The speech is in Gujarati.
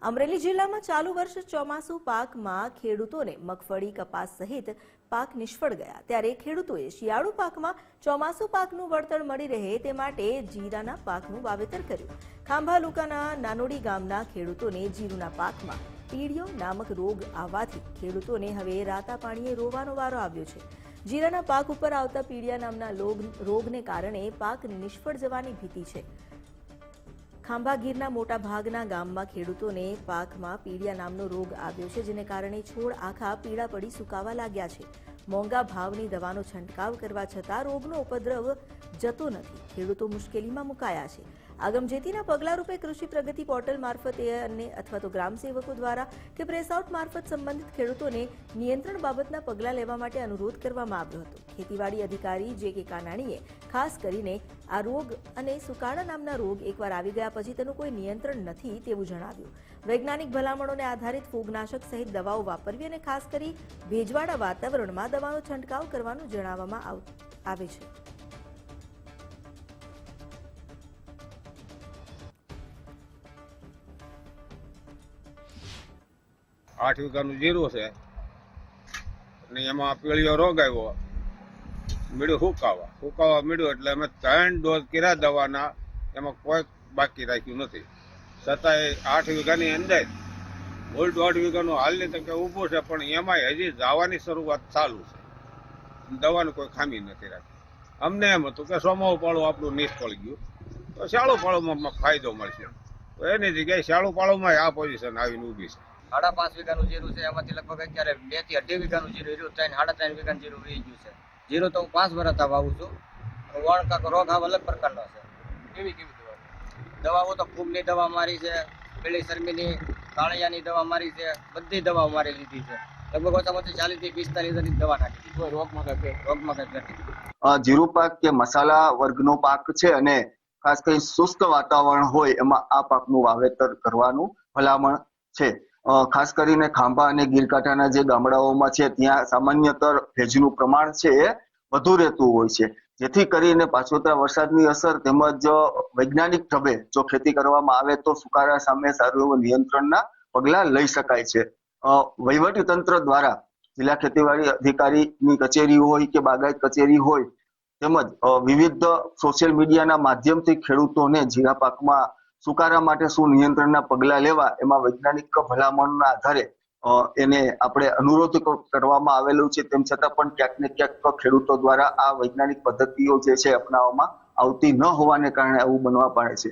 અમરેલી જિલ્લામાં ચાલુ વર્ષ ચોમાસુ પાકમાં ખેડૂતોને મગફળી, કપાસ સહિત પાક નિષ્ફળ ગયા, ત્યારે ખેડૂતોએ શિયાળુ પાકમાં ચોમાસુ પાકનું વળતર મળી રહે તે માટે જીરાના પાકનું વાવેતર કર્યું। ખાંભા લુકાના નાનોડી ગામના ખેડૂતોને જીરુના પાકમાં પીળિયો નામક રોગ આવવાથી ખેડૂતોને હવે રાતા પાણીએ રોવાનો વારો આવ્યો છે। જીરાના પાક ઉપર આવતા પીળિયા નામના રોગને કારણે પાક નિષ્ફળ જવાની ભીતિ છે। ખાંભા ગીરના મોટા ભાગના ગામમાં ખેડૂતોને પાકમાં પીળિયા નામનો રોગ આવ્યો છે, જેને કારણે છોડ આખા પીળા પડી સુકાવા લાગ્યા છે। મોંઘા ભાવની દવાનો છંટકાવ કરવા છતાં રોગનો ઉપદ્રવ જતો નથી। ખેડૂતો મુશ્કેલીમાં મુકાયા છે। આગમજેતીના પગલા રૂપે કૃષિ પ્રગતિ પોર્ટલ મારફતે અથવા તો ગ્રામસેવકો દ્વારા કે પ્રેસ આઉટ મારફત સંબંધિત ખેડૂતોને નિયંત્રણ બાબતના પગલાં લેવા માટે અનુરોધ કરવામાં આવ્યો હતો। ખેતીવાડી અધિકારી જે.કે. કાનાણીએ ખાસ કરીને આ રોગ અને સુકાળા નામના રોગ એકવાર આવી ગયા પછી તેનું કોઈ નિયંત્રણ નથી તેવું જણાવ્યું। વૈજ્ઞાનિક ભલામણોને આધારિત ફૂગનાશક સહિત દવાઓ વાપરવી અને ખાસ કરી ભેજવાળા વાતાવરણમાં દવાનો છંટકાવ કરવાનું જણાવવામાં આવે છે। 8 વીઘાનું જીરું છે અને એમાં પીળિયો રોગ આવ્યો, મીડું હુકાવા મીડું એટલે અમે 3 ડોઝ કર્યા દવાના, એમાં કોઈ બાકી રાખ્યું નથી। છતાંય 8 વીઘાની અંદર ઉલટું 8 વીઘાનું હાલની તકે ઊભું છે, પણ એમાં હજી જવાની શરૂઆત ચાલુ છે। દવાનું કોઈ ખામી નથી રાખી। અમને એમ હતું કે સોમાવું પાળું આપણું નિષ્ફળ ગયું તો શાળુ પાળુમાં ફાયદો મળશે, તો એની જગ્યાએ શાળુ પાળુમાં આ પોઝિશન આવીને ઊભી છે। 5.5 વીઘાનું જીરું છે, એમાંથી લગભગ અત્યારે 2 થી 2.5 વીઘાનું જીરું રહ્યું, 3.5 વીઘાનું જીરું રહી ગયું છે। જીરું તો હું 5 વર્ષથી વાવું છું। વણકાક રોગ આવ અલગ પ્રકારનો છે। કેવી દવાઓ તો ફૂગની દવા મારી છે, પેલી શરમીની કાળિયાની દવા મારી છે, બધી દવાઓ મારી લીધી છે। લગભગ ઓછામાં ઓછી 40 થી 45 હજારની દવા નાખી છે। રોગમાં કઈ નથી। જીરું પાક કે મસાલા વર્ગનો પાક છે અને ખાસ કરી શુષ્ક વાતાવરણ હોય એમાં આ પાકનું વાવેતર કરવાનું ભલામણ છે। ખાસ કરીને ખાંભા અને ગીરકાંઠાના જે ગામડાઓમાં છે ત્યાં સામાન્યતર ભેજનું પ્રમાણ છે એ વધુ રહેતું હોય છે, જેથી કરીને પાછોતરા વરસાદની અસર તેમજ વૈજ્ઞાનિક ઢબે જો ખેતી કરવામાં આવે તો સુકારા સામે સારું એવું નિયંત્રણના પગલાં લઈ શકાય છે। વહીવટી તંત્ર દ્વારા જિલ્લા ખેતીવાડી અધિકારીની કચેરી હોય કે બાગાયત કચેરી હોય તેમજ વિવિધ સોશિયલ મીડિયાના માધ્યમથી ખેડૂતોને જીરા પાકમાં સુકારા માટે શું નિયંત્રણના પગલાં લેવા એમાં વૈજ્ઞાનિક ભલામણના આધારે એને આપણે અનુરોધ કરવામાં આવેલું છે। તેમ છતાં પણ ક્યાંક ને ક્યાંક ખેડૂતો દ્વારા આ વૈજ્ઞાનિક પદ્ધતિઓ જે છે અપનાવવામાં આવતી ન હોવાને કારણે આવું બનવા પામે છે।